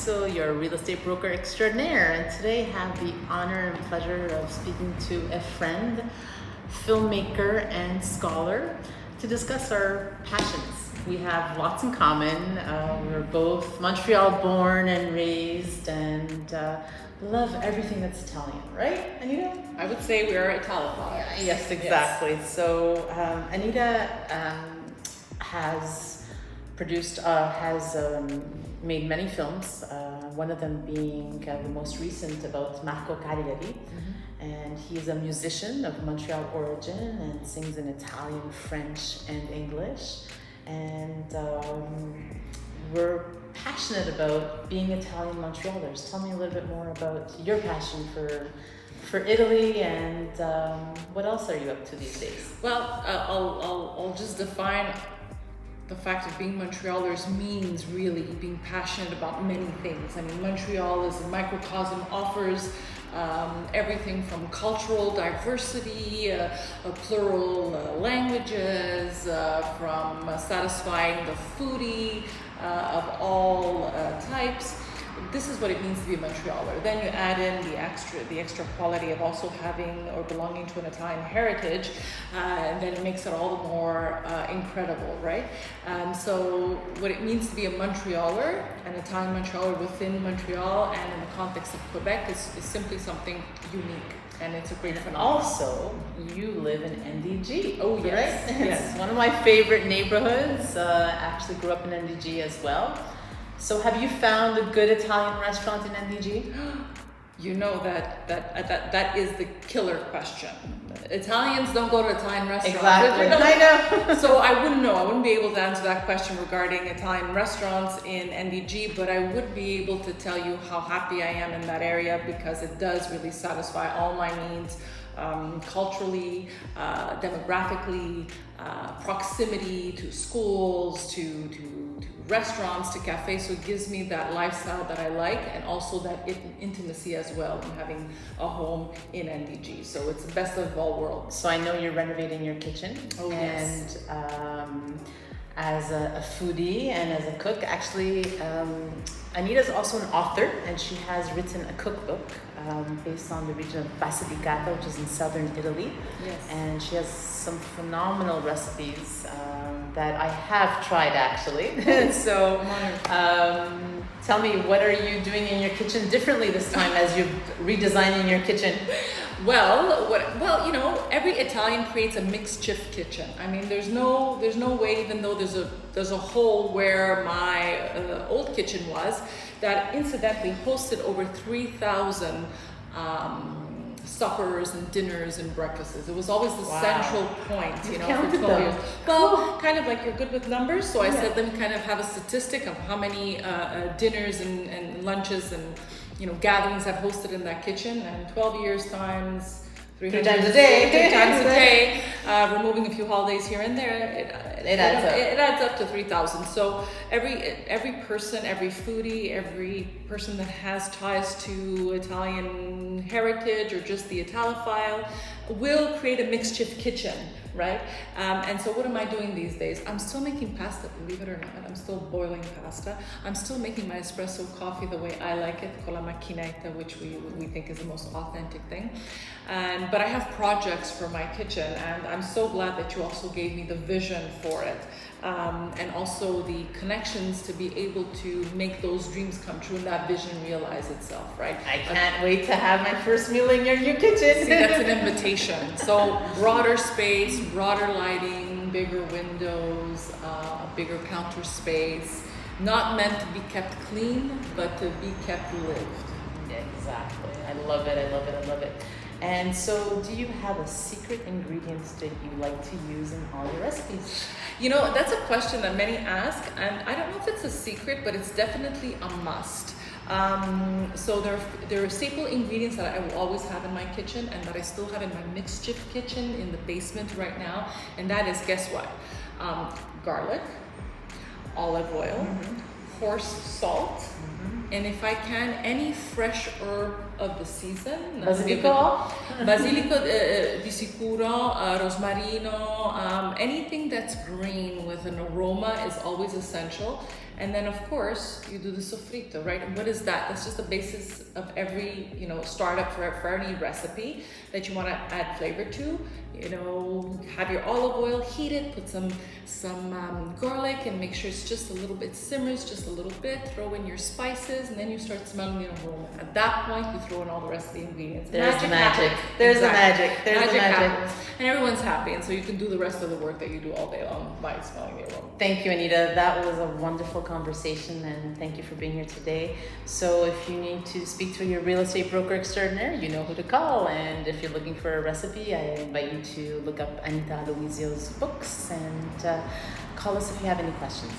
Aloisio, your real estate broker extraordinaire, and today I have the honor and pleasure of speaking to a friend, filmmaker, and scholar to discuss our passions. We have lots in common. We're both Montreal born and raised, and love everything that's Italian, right, Anita? I would say we are Italophiles. Yes, exactly. Yes. So Anita has made many films, one of them being the most recent about Marco Cagliari. And he's a musician of Montreal origin and sings in Italian, French, and English. And we're passionate about being Italian Montrealers. Tell me a little bit more about your passion for Italy, and what else are you up to these days? Well, I'll just define the fact of being Montrealers means really being passionate about many things. I mean, Montreal as a microcosm offers everything from cultural diversity, plural languages, from satisfying the foodie of all types. This is what it means to be a Montrealer. Then you add in the extra quality of also having or belonging to an Italian heritage, and then it makes it all the more incredible, right? So what it means to be a Montrealer, an Italian Montrealer within Montreal and in the context of Quebec is simply something unique. And it's a great phenomenon. Also, you live in NDG. Oh, yes. Right? Yes. It's one of my favorite neighborhoods. Actually grew up in NDG as well. So have you found a good Italian restaurant in NDG? You know that is the killer question. Italians don't go to Italian restaurants. Exactly. I know. So I wouldn't know. I wouldn't be able to answer that question regarding Italian restaurants in NDG, but I would be able to tell you how happy I am in that area because it does really satisfy all my needs. Culturally, demographically, proximity to schools, to restaurants, to cafes. So it gives me that lifestyle that I like, and also that intimacy as well in having a home in NDG. So it's the best of all worlds. So I know you're renovating your kitchen. Oh, yes. And as a foodie and as a cook, actually, Anita's also an author, and she has written a cookbook based on the region of Basilicata, which is in southern Italy. Yes. And she has some phenomenal recipes that I have tried, actually. So tell me, what are you doing in your kitchen differently this time as you're redesigning your kitchen? Well, you know, every Italian creates a makeshift kitchen. I mean, there's no way, even though there's a hole where my old kitchen was, that incidentally hosted over 3,000 suppers and dinners and breakfasts. It was always the central point, you know, for 12 years. Well, kind of like you're good with numbers, so I said, let me kind of have a statistic of how many dinners and lunches and, you know, gatherings I've hosted in that kitchen, and 12 years times 3 times a day. 3 times a day, removing a few holidays here and there, it adds up. It adds up to 3,000. So every person, every foodie, every person that has ties to Italian heritage or just the Italophile will create a makeshift kitchen, right? And so what am I doing these days? I'm still making pasta, believe it or not. I'm still boiling pasta. I'm still making my espresso coffee the way I like it, con la macchinetta, which we think is the most authentic thing. But I have projects for my kitchen, and I'm so glad that you also gave me the vision for it. And also the connections to be able to make those dreams come true and that vision realize itself, right? I can't wait to have my first meal in your new kitchen. See, that's an invitation. So broader space, broader lighting, bigger windows, bigger counter space, not meant to be kept clean, but to be kept lived. Exactly. I love it. I love it. I love it. And so, do you have a secret ingredient that you like to use in all your recipes? You know, that's a question that many ask, and I don't know if it's a secret, but it's definitely a must. So there are staple ingredients that I will always have in my kitchen, and that I still have in my makeshift kitchen in the basement right now, and that is, guess what? Garlic, olive oil, horse salt, and if I can, any fresh herb of the season. Basilico? Basilico di sicuro, rosmarino, anything that's green with an aroma is always essential. And then of course you do the sofrito, right? And what is that? That's just the basis of every, startup for any recipe that you want to add flavor to. Have your olive oil, heat it, put some garlic, and make sure it's just a little bit simmers, just a little bit. Throw in your spices, and then you start smelling the aroma. At that point, you throw in all the rest of the ingredients. There's the magic. Happens. There's Exactly. the magic. There's the magic. Happens. And everyone's happy, and so you can do the rest of the work that you do all day long by smelling the aroma. Thank you, Anita. That was a wonderful conversation, and thank you for being here today. So if you need to speak to your real estate broker extraordinaire, you know who to call. And if you're looking for a recipe, I invite you to look up Anita Aloisio's books and call us if you have any questions.